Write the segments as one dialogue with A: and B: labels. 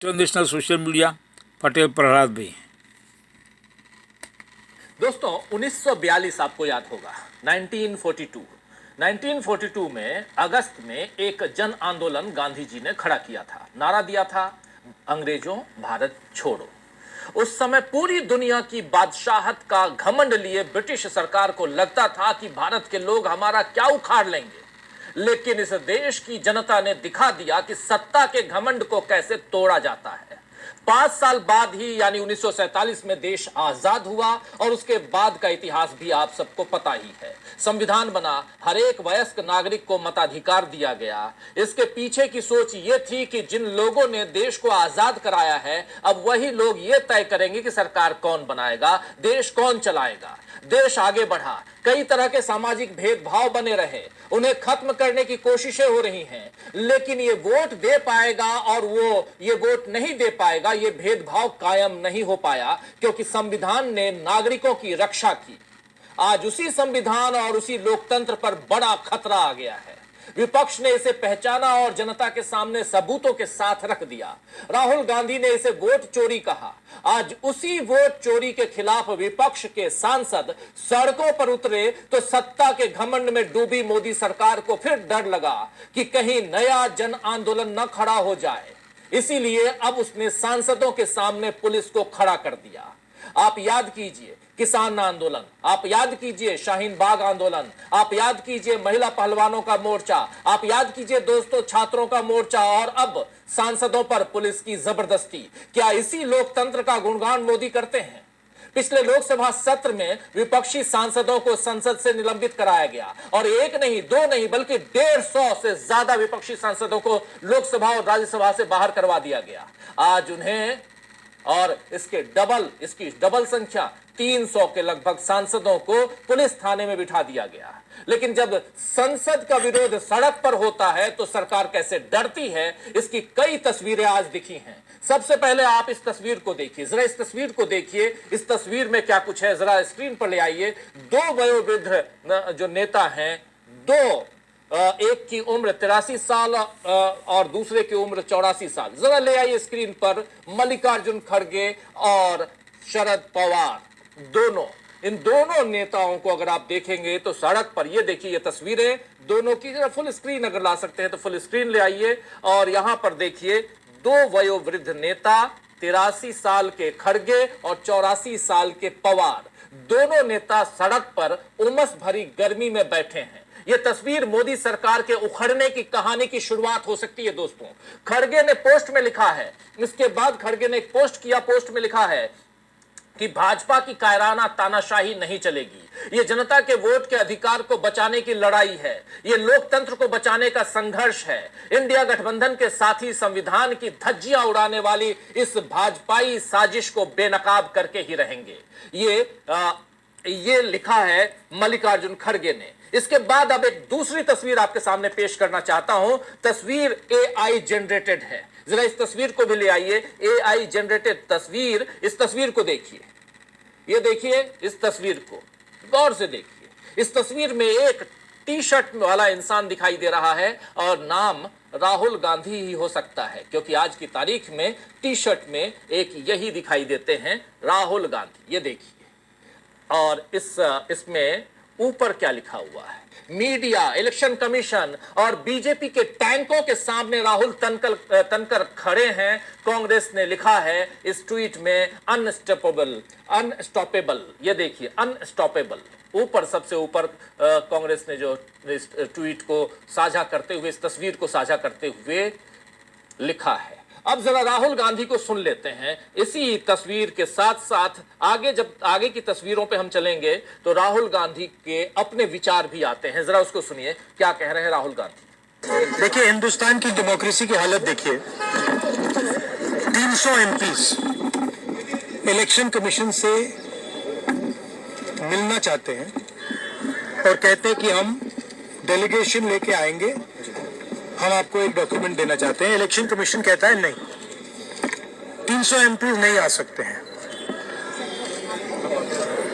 A: International social media Patel Prahlad भाई।
B: दोस्तों 1942 आपको याद होगा 1942 में अगस्त में एक जन आंदोलन गांधी जी ने खड़ा किया था। नारा दिया था अंग्रेजों भारत छोड़ो। उस समय पूरी दुनिया की बादशाहत का घमंड लिए ब्रिटिश सरकार को लगता था कि भारत के लोग हमारा क्या उखाड़ लेंगे, लेकिन इस देश की जनता ने दिखा दिया कि सत्ता के घमंड को कैसे तोड़ा जाता है। 5 साल बाद ही यानी 1947 में देश आजाद हुआ और उसके बाद का इतिहास भी आप सबको पता ही है। संविधान बना, हर एक वयस्क नागरिक को मताधिकार दिया गया। इसके पीछे की सोच ये थी कि जिन लोगों ने देश को आजाद कराया है, अब वही लोग ये तय करेंगे कि सरकार कौन बनाएगा, देश कौन चलाएगा। देश आगे बढ़ा, कई तरह के सामाजिक भेदभाव बने रहे, उन्हें खत्म करने की कोशिशें हो रही हैं, लेकिन ये वोट दे पाएगा और वो ये वोट नहीं दे पाएगा, ये भेदभाव कायम नहीं हो पाया, क्योंकि संविधान ने नागरिकों की रक्षा की। आज उसी संविधान और उसी लोकतंत्र पर बड़ा खतरा आ गया है। विपक्ष ने इसे पहचाना और जनता के सामने सबूतों के साथ रख दिया। राहुल गांधी ने इसे वोट चोरी कहा। आज उसी वोट चोरी के खिलाफ विपक्ष के सांसद सड़कों पर उतरे तो सत्ता के घमंड में डूबी मोदी सरकार को फिर डर लगा कि कहीं नया जन आंदोलन न खड़ा हो जाए। इसीलिए अब उसने सांसदों के सामने पुलिस को खड़ा कर दिया। आप याद कीजिए किसान आंदोलन, आप याद कीजिए शाहीन बाग आंदोलन, आप याद कीजिए महिला पहलवानों का मोर्चा, आप याद कीजिए दोस्तों छात्रों का मोर्चा, और अब सांसदों पर पुलिस की जबरदस्ती। क्या इसी लोकतंत्र का गुणगान मोदी करते हैं? पिछले लोकसभा सत्र में विपक्षी सांसदों को संसद से निलंबित कराया गया और एक नहीं, दो नहीं, बल्कि 150 से ज्यादा विपक्षी सांसदों को लोकसभा और राज्यसभा से बाहर करवा दिया गया। आज उन्हें और इसकी डबल संख्या 300 के लगभग सांसदों को पुलिस थाने में बिठा दिया गया। लेकिन जब संसद का विरोध सड़क पर होता है तो सरकार कैसे डरती है, इसकी कई तस्वीरें आज दिखी हैं। सबसे पहले आप इस तस्वीर को देखिए, जरा इस तस्वीर को देखिए। इस तस्वीर में क्या कुछ है जरा स्क्रीन पर ले आइए। दो वयोवृद्ध जो नेता हैं, दो एक की उम्र 83 साल और दूसरे की उम्र 84 साल। जरा ले आइए स्क्रीन पर मल्लिकार्जुन खड़गे और शरद पवार। इन दोनों नेताओं को अगर आप देखेंगे तो सड़क पर, ये देखिए ये तस्वीरें दोनों की, जरा फुल स्क्रीन अगर ला सकते हैं तो फुल स्क्रीन ले आइए। और यहां पर देखिए दो वयोवृद्ध नेता, 83 साल के खड़गे और 84 साल के पवार, दोनों नेता सड़क पर उमस भरी गर्मी में बैठे हैं। यह तस्वीर मोदी सरकार के उखड़ने की कहानी की शुरुआत हो सकती है दोस्तों। खड़गे ने पोस्ट में लिखा है, इसके बाद खड़गे ने एक पोस्ट किया, पोस्ट में लिखा है कि भाजपा की कायराना तानाशाही नहीं चलेगी। यह जनता के वोट के अधिकार को बचाने की लड़ाई है, यह लोकतंत्र को बचाने का संघर्ष है। इंडिया गठबंधन के साथी संविधान की धज्जियां उड़ाने वाली इस भाजपाई साजिश को बेनकाब करके ही रहेंगे। ये लिखा है मल्लिकार्जुन खड़गे ने। इसके बाद अब एक दूसरी तस्वीर आपके सामने पेश करना चाहता हूं। तस्वीर AI जनरेटेड है, जरा इस तस्वीर को भी ले आइए। AI जनरेटेड तस्वीर, इस तस्वीर को देखिए, ये देखिए इस तस्वीर को गौर से देखिए। इस तस्वीर में एक टी-शर्ट वाला इंसान दिखाई दे रहा है और नाम राहुल गांधी ही हो सकता है, क्योंकि आज की तारीख में टी-शर्ट में एक यही दिखाई देते हैं, राहुल गांधी। ये देखिए, और इसमें ऊपर क्या लिखा हुआ है, मीडिया, इलेक्शन कमीशन और बीजेपी के टैंकों के सामने राहुल तनकर खड़े हैं। कांग्रेस ने लिखा है इस ट्वीट में अनस्टॉपेबल। ये देखिए अनस्टॉपेबल, ऊपर सबसे ऊपर कांग्रेस ने जो इस ट्वीट को साझा करते हुए, इस तस्वीर को साझा करते हुए लिखा है। अब जरा राहुल गांधी को सुन लेते हैं। इसी तस्वीर के साथ साथ जब आगे की तस्वीरों पे हम चलेंगे तो राहुल गांधी के अपने विचार भी आते हैं। जरा उसको सुनिए, क्या कह रहे हैं राहुल गांधी।
C: देखिए, हिंदुस्तान की डेमोक्रेसी की हालत देखिए। 300 MPs इलेक्शन कमीशन से मिलना चाहते हैं और कहते हैं कि हम डेलीगेशन लेके आएंगे, हम आपको एक डॉक्यूमेंट देना चाहते हैं। इलेक्शन कमीशन कहता है नहीं, 300 MPs नहीं आ सकते हैं।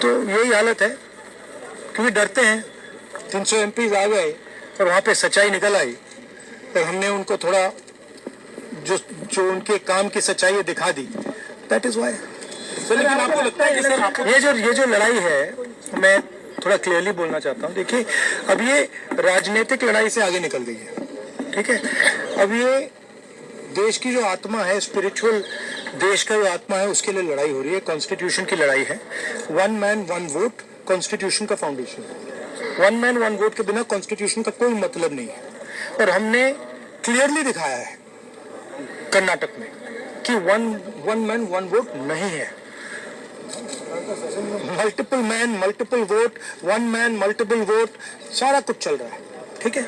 C: तो यही हालत है, क्योंकि डरते हैं। 300 MPs आ गए और वहाँ पे सच्चाई निकल आई और हमने उनको थोड़ा जो जो उनके काम की सच्चाई है दिखा दी, दैट इज वाई।
B: तो लेकिन आपको लगता है कि सर आपको
C: ये जो लड़ाई है, मैं थोड़ा क्लियरली बोलना चाहता हूँ। देखिए, अब ये राजनीतिक लड़ाई से आगे निकल गई है, ठीक है। अब ये देश की जो आत्मा है, स्पिरिचुअल देश का जो आत्मा है, उसके लिए लड़ाई हो रही है, कॉन्स्टिट्यूशन की लड़ाई है। One man one vote constitution का फाउंडेशन है। वन मैन वन वोट के बिना कॉन्स्टिट्यूशन का कोई मतलब नहीं है। और हमने क्लियरली दिखाया है कर्नाटक में कि वन मैन वन वोट नहीं है। Multiple man multiple vote, one man multiple vote, सारा कुछ चल रहा है, ठीक है।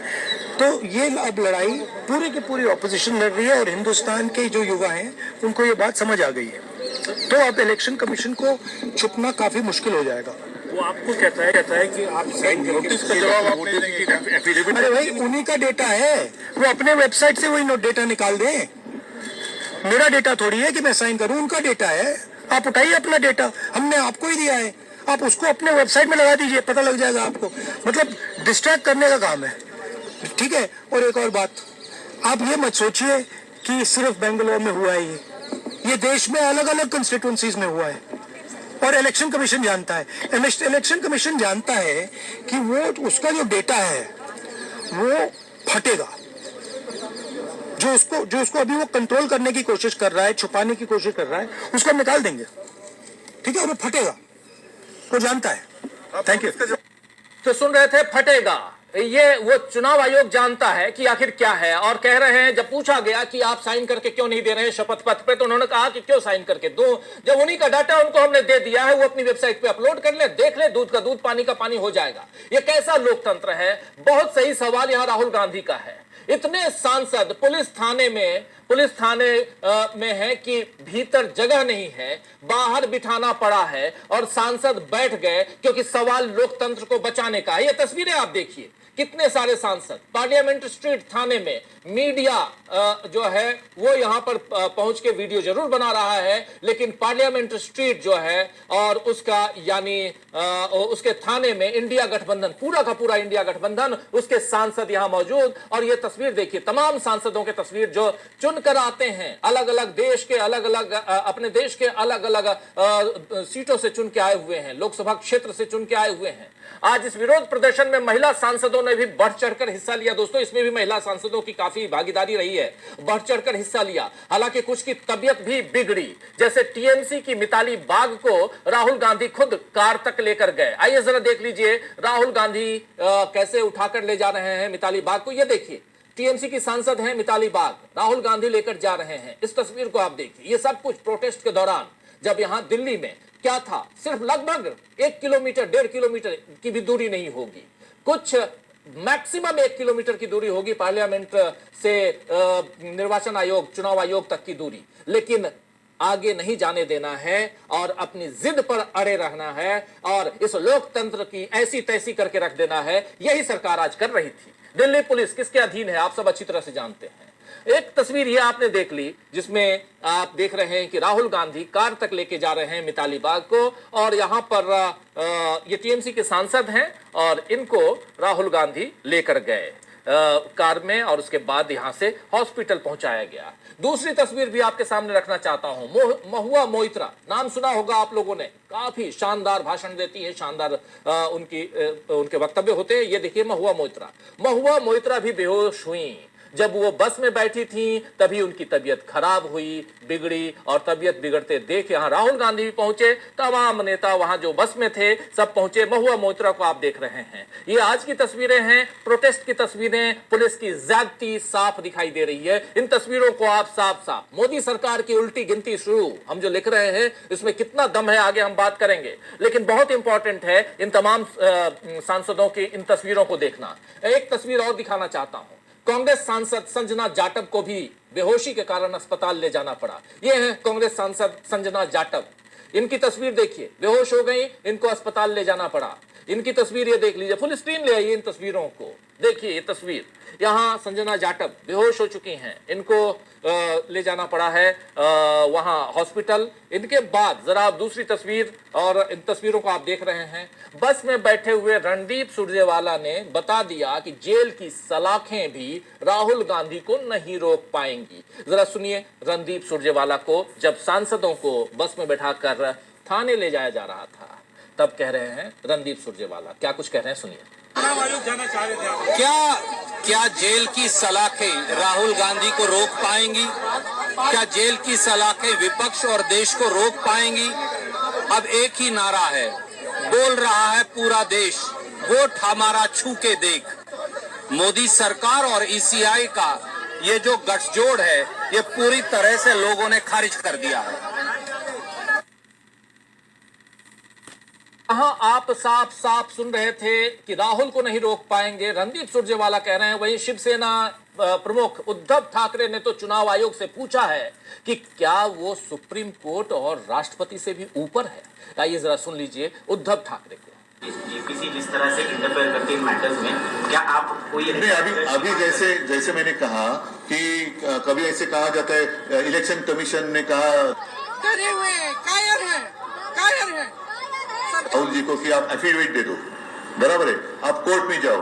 C: तो ये अब लड़ाई पूरी की पूरी ऑपोजिशन लड़ रही है और हिंदुस्तान के जो युवा हैं उनको ये बात समझ आ गई है। तो अब इलेक्शन कमीशन को छुपना काफी मुश्किल हो जाएगा।
D: वो आपको कहता है कि आप नोटिस का जवाब आप नहीं देंगे, एफिडेविट।
C: अरे भाई, उन्हीं का डेटा है, वो अपने वेबसाइट से वही डेटा निकाल दें। मेरा डेटा थोड़ी है कि मैं साइन करूं, उनका डेटा है। आप उठाइए अपना डेटा, हमने आपको ही दिया है, आप उसको अपने वेबसाइट में लगा दीजिए, पता लग जाएगा आपको। मतलब डिस्ट्रैक्ट करने का काम है, ठीक है। और एक और बात, आप ये मत सोचिए कि सिर्फ बेंगलोर में हुआ है, ये देश में अलग अलग कंस्टिट्यूंसीज में हुआ है और इलेक्शन कमीशन जानता है। इलेक्शन कमीशन जानता है कि वो उसका जो डेटा है वो फटेगा। जो उसको अभी वो कंट्रोल करने की कोशिश कर रहा है, छुपाने की कोशिश कर रहा है, उसको हम निकाल देंगे, ठीक है। और वो फटेगा, वो जानता है। Thank you.
B: तो सुन रहे थे, फटेगा। ये वो चुनाव आयोग जानता है कि आखिर क्या है। और कह रहे हैं, जब पूछा गया कि आप साइन करके क्यों नहीं दे रहे हैं शपथ पत्र पे, तो उन्होंने कहा कि क्यों साइन करके दूं, जब उन्हीं का डाटा उनको हमने दे दिया है, वो अपनी वेबसाइट पे अपलोड कर ले, देख ले, दूध का दूध पानी का पानी हो जाएगा। ये कैसा लोकतंत्र है? बहुत सही सवाल यहां राहुल गांधी का है। इतने सांसद पुलिस थाने में है कि भीतर जगह नहीं है, बाहर बिठाना पड़ा है और सांसद बैठ गए क्योंकि सवाल लोकतंत्र को बचाने का है। ये तस्वीरें आप देखिए, कितने सारे सांसद पार्लियामेंट स्ट्रीट थाने में, मीडिया जो है वो यहां पर पहुंच के वीडियो जरूर बना रहा है, लेकिन पार्लियामेंट स्ट्रीट जो है और उसका यानी उसके थाने में इंडिया गठबंधन, पूरा का पूरा इंडिया गठबंधन, उसके सांसद यहां मौजूद। और ये तस्वीर देखिए, तमाम सांसदों के तस्वीर जो चुन कर आते हैं, अलग अलग देश के, अलग अलग अपने देश के अलग अलग सीटों से चुन के आए हुए हैं, लोकसभा क्षेत्र से चुन के आए हुए हैं। आज इस विरोध प्रदर्शन में महिला सांसदों ने भी बढ़ चढ़कर हिस्सा लिया। दोस्तों, इसमें भी महिला सांसदों की काफी भागीदारी रही है, बढ़ चढ़कर हिस्सा लिया। हालांकि कुछ की तबीयत भी बिगड़ी, जैसे टीएमसी की मिताली बाग को राहुल गांधी खुद कार तक लेकर गए। आइए जरा देख लीजिए राहुल गांधी कैसे उठाकर ले जा रहे हैं मिताली बाग को। ये देखिए, टीएमसी की सांसद हैं मिताली बाग, राहुल गांधी लेकर जा रहे हैं। इस तस्वीर को आप देखिए। ये सब कुछ प्रोटेस्ट के दौरान, जब यहां दिल्ली में क्या था, सिर्फ लगभग 1 किलोमीटर 1.5 किलोमीटर की भी दूरी नहीं होगी, कुछ मैक्सिमम 1 किलोमीटर की दूरी होगी पार्लियामेंट से निर्वाचन आयोग, चुनाव आयोग तक की दूरी, लेकिन आगे नहीं जाने देना है और अपनी जिद पर अड़े रहना है और इस लोकतंत्र की ऐसी तैसी करके रख देना है। यही सरकार आज कर रही थी। दिल्ली पुलिस किसके अधीन है, आप सब अच्छी तरह से जानते हैं। एक तस्वीर ये आपने देख ली, जिसमें आप देख रहे हैं कि राहुल गांधी कार तक लेके जा रहे हैं मिताली बाग को, और यहां पर ये टीएमसी के सांसद हैं और इनको राहुल गांधी लेकर गए कार में और उसके बाद यहां से हॉस्पिटल पहुंचाया गया। दूसरी तस्वीर भी आपके सामने रखना चाहता हूं। महुआ मोइत्रा, नाम सुना होगा आप लोगों ने, काफी शानदार भाषण देती है, शानदार उनके वक्तव्य होते हैं। ये देखिए महुआ मोइत्रा भी बेहोश हुई। जब वो बस में बैठी थी तभी उनकी तबीयत खराब हुई, बिगड़ी, और तबीयत बिगड़ते देख यहां राहुल गांधी भी पहुंचे, तमाम नेता वहां जो बस में थे सब पहुंचे। महुआ मोइत्रा को आप देख रहे हैं। ये आज की तस्वीरें हैं, प्रोटेस्ट की तस्वीरें, पुलिस की ज्यादती साफ दिखाई दे रही है। इन तस्वीरों को आप साफ मोदी सरकार की उल्टी गिनती शुरू, हम जो लिख रहे हैं इसमें कितना दम है आगे हम बात करेंगे, लेकिन बहुत इंपॉर्टेंट है इन तमाम सांसदों की इन तस्वीरों को देखना। एक तस्वीर और दिखाना चाहता हूं। कांग्रेस सांसद संजना जाटव को भी बेहोशी के कारण अस्पताल ले जाना पड़ा। ये है कांग्रेस सांसद संजना जाटव, इनकी तस्वीर देखिए, बेहोश हो गई, इनको अस्पताल ले जाना पड़ा। इनकी तस्वीर ये देख लीजिए, फुल स्क्रीन ले आइए इन तस्वीरों को। देखिए ये तस्वीर, यहाँ संजना जाटव बेहोश हो चुकी हैं, इनको ले जाना पड़ा है वहां हॉस्पिटल। इनके बाद जरा आप दूसरी तस्वीर, और इन तस्वीरों को आप देख रहे हैं, बस में बैठे हुए रणदीप सुरजेवाला ने बता दिया कि जेल की सलाखें भी राहुल गांधी को नहीं रोक पाएंगी। जरा सुनिए रणदीप सुरजेवाला को, जब सांसदों को बस में बैठाकर थाने ले जाया जा रहा था तब कह रहे हैं रणदीप सुरजेवाला, क्या कुछ कह रहे हैं सुनिए।
E: क्या जेल की सलाखें राहुल गांधी को रोक पाएंगी? क्या जेल की सलाखें विपक्ष और देश को रोक पाएंगी? अब एक ही नारा है, बोल रहा है पूरा देश, वोट हमारा छू के देख। मोदी सरकार और ईसीआई का ये जो गठजोड़ है, ये पूरी तरह से लोगों ने खारिज कर दिया है।
B: कहां आप साफ साफ सुन रहे थे कि राहुल को नहीं रोक पाएंगे, रणदीप सुरजेवाला कह रहे हैं। वहीं शिवसेना प्रमुख उद्धव ठाकरे ने तो चुनाव आयोग से पूछा है कि क्या वो सुप्रीम कोर्ट और राष्ट्रपति से भी ऊपर है। आइए जरा सुन लीजिए उद्धव ठाकरे को।
F: किसी जिस तरह से इंटरफेयर करते इन मैटर्स में, क्या आप कोई
G: नहीं, अभी जैसे मैंने कहा कि कभी ऐसे कहा जाता है, इलेक्शन कमीशन ने कहा कायर है राहुल जी को कि आप एफिडेविट दे दो, बराबर है, आप कोर्ट में जाओ।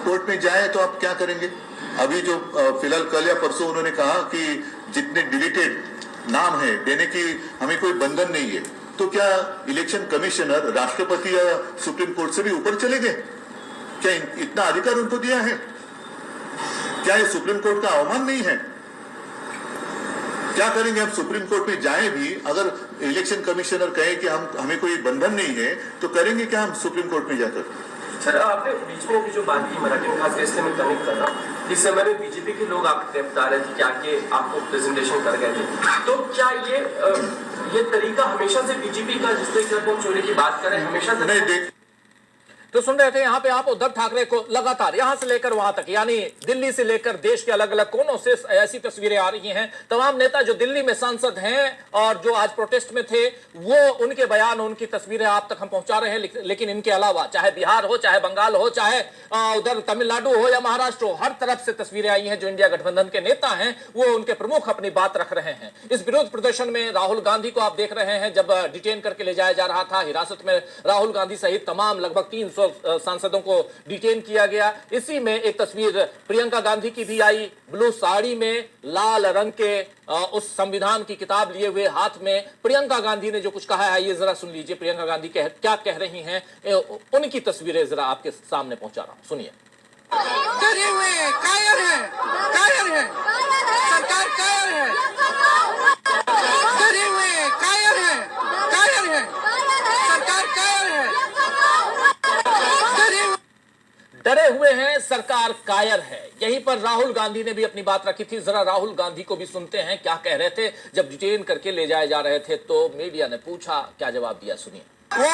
G: कोर्ट में जाए तो आप क्या करेंगे? अभी जो फिलहाल कल या परसों उन्होंने कहा कि जितने डिलीटेड नाम है देने की हमें कोई बंधन नहीं है, तो क्या इलेक्शन कमिश्नर राष्ट्रपति या सुप्रीम कोर्ट से भी ऊपर चले गए? क्या इतना अधिकार उनको दिया है? क्या ये सुप्रीम कोर्ट का अवमान नहीं है? क्या करेंगे हम? सुप्रीम कोर्ट में जाएं भी, अगर इलेक्शन कमिश्नर कहे कि हमें कोई बंधन नहीं है, तो करेंगे क्या हम सुप्रीम कोर्ट में जाकर?
H: सर, आपने बीच में भी जो बात की मराठी में, खास इसलिए मैं कनेक्ट कर रहा हूँ, इस समय में बीजेपी के लोग आपकी तरफ बता रहे थे कि आके आपको प्रेजेंटेशन कर गए थे, तो क्या ये तरीका हमेशा से बीजेपी का, जिस तरीके से हम चोरी की बात करें, हमेशा से
G: नहीं देख।
B: तो सुन रहे थे यहाँ पे आप उद्धव ठाकरे को लगातार यहां से लेकर वहां तक, यानी दिल्ली से लेकर देश के अलग अलग कोनों से ऐसी तस्वीरें आ रही हैं। तमाम नेता जो दिल्ली में सांसद हैं और जो आज प्रोटेस्ट में थे, वो उनके बयान, उनकी तस्वीरें आप तक हम पहुंचा रहे हैं। लेकिन इनके अलावा चाहे बिहार हो, चाहे बंगाल हो, चाहे उधर तमिलनाडु हो या महाराष्ट्र हो, हर तरफ से तस्वीरें आई हैं। जो इंडिया गठबंधन के नेता हैं वो उनके प्रमुख अपनी बात रख रहे हैं। इस विरोध प्रदर्शन में राहुल गांधी को आप देख रहे हैं, जब डिटेन करके ले जाया जा रहा था, हिरासत में राहुल गांधी सहित तमाम लगभग 300 सांसदों को डिटेन किया गया। इसी में एक तस्वीर प्रियंका गांधी की भी आई, ब्लू साड़ी में, लाल रंग के उस संविधान की किताब लिए हुए हाथ में। प्रियंका गांधी ने जो कुछ कहा है, ये जरा सुन लीजिए प्रियंका गांधी क्या कह रही हैं। उनकी तस्वीरें जरा आपके सामने पहुंचा रहा हूं, सुनिए।
E: कायर है सरकार, कायर है, कायर है सरकार, कायर है,
B: डरे हुए हैं, सरकार कायर है। यहीं पर राहुल गांधी ने भी अपनी बात रखी थी। जरा राहुल गांधी को भी सुनते हैं क्या कह रहे थे जब डिटेन करके ले जाए जा रहे थे, तो मीडिया ने पूछा, क्या जवाब दिया, सुनिए।
C: वो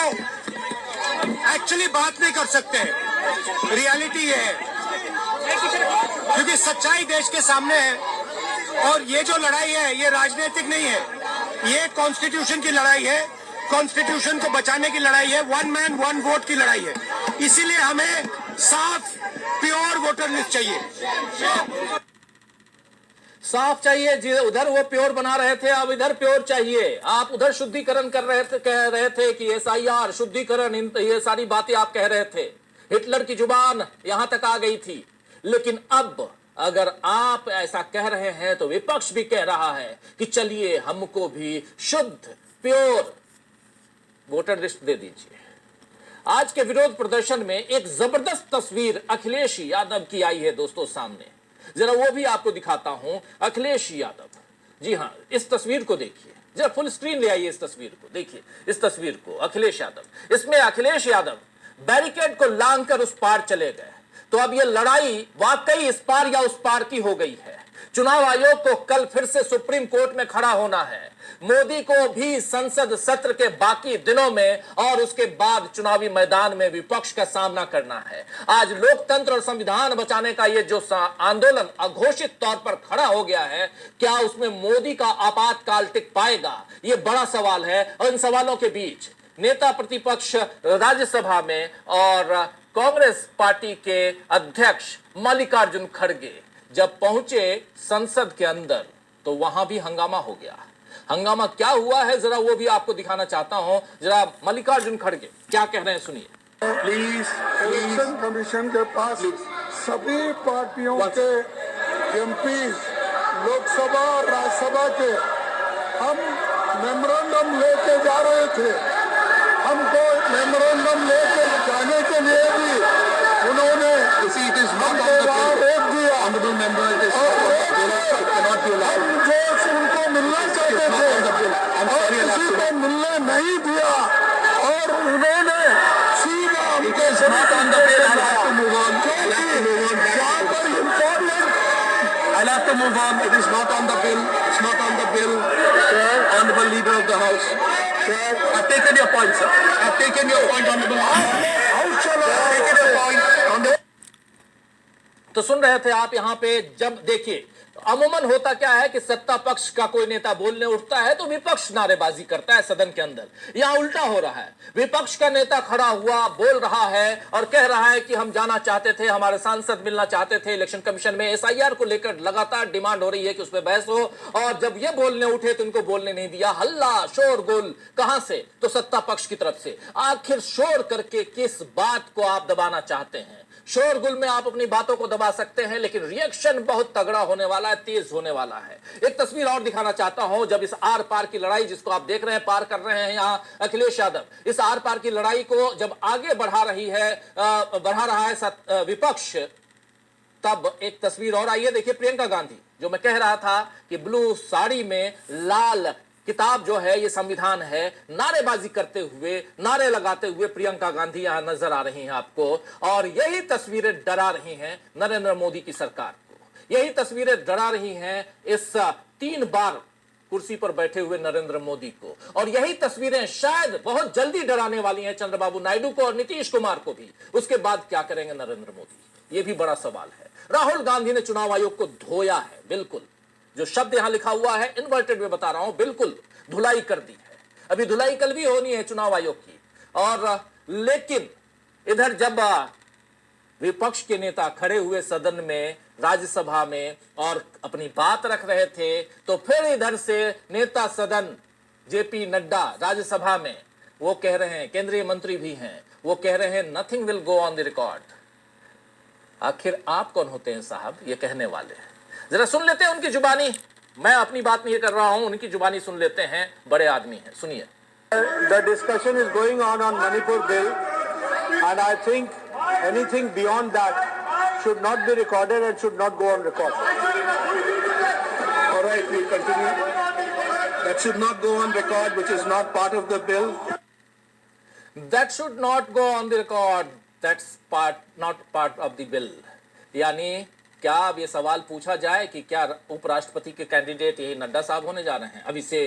C: एक्चुअली बात नहीं कर सकते, रियलिटी है, क्योंकि सच्चाई देश के सामने है। और ये जो लड़ाई है, ये राजनीतिक नहीं है, ये कॉन्स्टिट्यूशन की लड़ाई है, कॉन्स्टिट्यूशन को बचाने की लड़ाई है, वन मैन वन वोट की लड़ाई है। इसीलिए हमें साफ प्योर वोटर लिस्ट चाहिए,
B: साफ चाहिए। जी, उधर वो प्योर बना रहे थे, अब इधर प्योर चाहिए। आप उधर शुद्धिकरण कर रहे थे, कह रहे थे कि SIR शुद्धिकरण, ये सारी बातें आप कह रहे थे। हिटलर की जुबान यहां तक आ गई थी। लेकिन अब अगर आप ऐसा कह रहे हैं तो विपक्ष भी कह रहा है कि चलिए हमको भी शुद्ध प्योर वोटर लिस्ट दे दीजिए। आज के विरोध प्रदर्शन में एक जबरदस्त तस्वीर अखिलेश यादव की आई है दोस्तों सामने, जरा वो भी आपको दिखाता हूं। अखिलेश यादव, जी हां, इस तस्वीर को देखिए, जरा फुल स्क्रीन ले आइए इस तस्वीर को, देखिए इस तस्वीर को। अखिलेश यादव, इसमें अखिलेश यादव बैरिकेड को लांघकर उस पार चले गए। तो अब यह लड़ाई वाकई इस पार या उस पार की हो गई है। चुनाव आयोग को कल फिर से सुप्रीम कोर्ट में खड़ा होना है। मोदी को भी संसद सत्र के बाकी दिनों में और उसके बाद चुनावी मैदान में विपक्ष का सामना करना है। आज लोकतंत्र और संविधान बचाने का ये जो आंदोलन अघोषित तौर पर खड़ा हो गया है, क्या उसमें मोदी का आपातकाल टिक पाएगा? ये बड़ा सवाल है। और इन सवालों के बीच नेता प्रतिपक्ष राज्यसभा में और कांग्रेस पार्टी के अध्यक्ष मल्लिकार्जुन खड़गे जब पहुंचे संसद के अंदर तो वहां भी हंगामा हो गया। हंगामा क्या हुआ है जरा वो भी आपको दिखाना चाहता हूं। जरा मल्लिकार्जुन खड़गे क्या कह रहे हैं सुनिए।
D: प्लीज इलेक्शन कमीशन के पास सभी पार्टियों के एमपी लोकसभा और राज्यसभा के हम मेमोरेंडम लेके जा रहे थे। हमको मेमोरेंडम लेके जाने के लिए भी उन्होंने हमको वहाँ रोक दिया। हम जो उनको मिलना चाहते थे और किसी को मिलने नहीं दिया और उन्होंने सीधा हमको
H: I'll have to move on. It is not on the bill. It's not on the bill. Sir, Honorable Leader of the House. Sir, I've taken your point, sir. I've taken your point, Honorable. I've taken your point. Honorable.
B: तो सुन रहे थे आप यहां पे। जब देखिए अमूमन होता क्या है कि सत्ता पक्ष का कोई नेता बोलने उठता है तो विपक्ष नारेबाजी करता है सदन के अंदर। यहां उल्टा हो रहा है, विपक्ष का नेता खड़ा हुआ बोल रहा है और कह रहा है कि हम जाना चाहते थे, हमारे सांसद मिलना चाहते थे इलेक्शन कमीशन में। एसआईआर को लेकर लगातार डिमांड हो रही है कि उस पर बहस हो और जब ये बोलने उठे तो इनको बोलने नहीं दिया। हल्ला शोरगुल कहां से? तो सत्ता पक्ष की तरफ से। आखिर शोर करके किस बात को आप दबाना चाहते हैं? शोरगुल में आप अपनी बातों को दबा सकते हैं लेकिन रिएक्शन बहुत तगड़ा होने वाला है, तेज होने वाला है। एक तस्वीर और दिखाना चाहता हूं। जब इस आर पार की लड़ाई जिसको आप देख रहे हैं पार कर रहे हैं यहां अखिलेश यादव, इस आर पार की लड़ाई को जब आगे बढ़ा रहा है विपक्ष, तब एक तस्वीर और आई है। देखिए प्रियंका गांधी, जो मैं कह रहा था कि ब्लू साड़ी में लाल किताब जो है ये संविधान है, नारेबाजी करते हुए, नारे लगाते हुए प्रियंका गांधी यहां नजर आ रही हैं आपको। और यही तस्वीरें डरा रही हैं नरेंद्र मोदी की सरकार को। यही तस्वीरें डरा रही हैं इस 3 बार कुर्सी पर बैठे हुए नरेंद्र मोदी को। और यही तस्वीरें शायद बहुत जल्दी डराने वाली हैं चंद्रबाबू नायडू को और नीतीश कुमार को भी। उसके बाद क्या करेंगे नरेंद्र मोदी, ये भी बड़ा सवाल है। राहुल गांधी ने चुनाव आयोग को धोया है, बिल्कुल जो शब्द यहां लिखा हुआ है इन्वर्टेड में बता रहा हूं, बिल्कुल धुलाई कर दी है। अभी धुलाई कल भी होनी है चुनाव आयोग की। और लेकिन इधर जब विपक्ष के नेता खड़े हुए सदन में, राज्यसभा में और अपनी बात रख रहे थे तो फिर इधर से नेता सदन जेपी नड्डा राज्यसभा में वो कह रहे हैं, केंद्रीय मंत्री भी हैं, वो कह रहे हैं nothing will go on the record. आखिर आप कौन होते हैं साहब ये कहने वाले? जरा सुन लेते हैं उनकी जुबानी। मैं अपनी बात नहीं कर रहा हूं, उनकी जुबानी सुन लेते हैं। बड़े आदमी हैं, सुनिए।
D: The discussion is going on Manipur bill, and I think anything beyond that should not be recorded and should not go on record. All right, we continue. That should not go on record, which is not part of the bill.
B: That should not go on the record. That's not part of the bill. यानी क्या अब ये सवाल पूछा जाए कि क्या उपराष्ट्रपति के कैंडिडेट यही नड्डा साहब होने जा रहे हैं? अभी से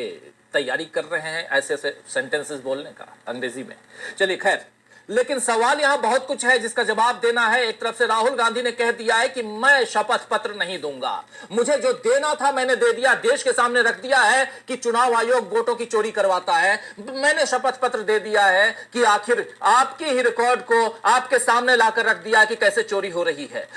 B: तैयारी कर रहे हैं ऐसे ऐसे सेंटेंसेस बोलने का अंग्रेजी में। चलिए खैर, लेकिन सवाल यहां बहुत कुछ है जिसका जवाब देना है। एक तरफ से राहुल गांधी ने कह दिया है कि मैं शपथ पत्र नहीं दूंगा, मुझे जो देना था मैंने दे दिया, देश के सामने रख दिया है कि चुनाव आयोग वोटों की चोरी करवाता है। मैंने शपथ पत्र दे दिया है कि आखिर आपके ही रिकॉर्ड को आपके सामने लाकर रख दिया कि कैसे चोरी हो रही है।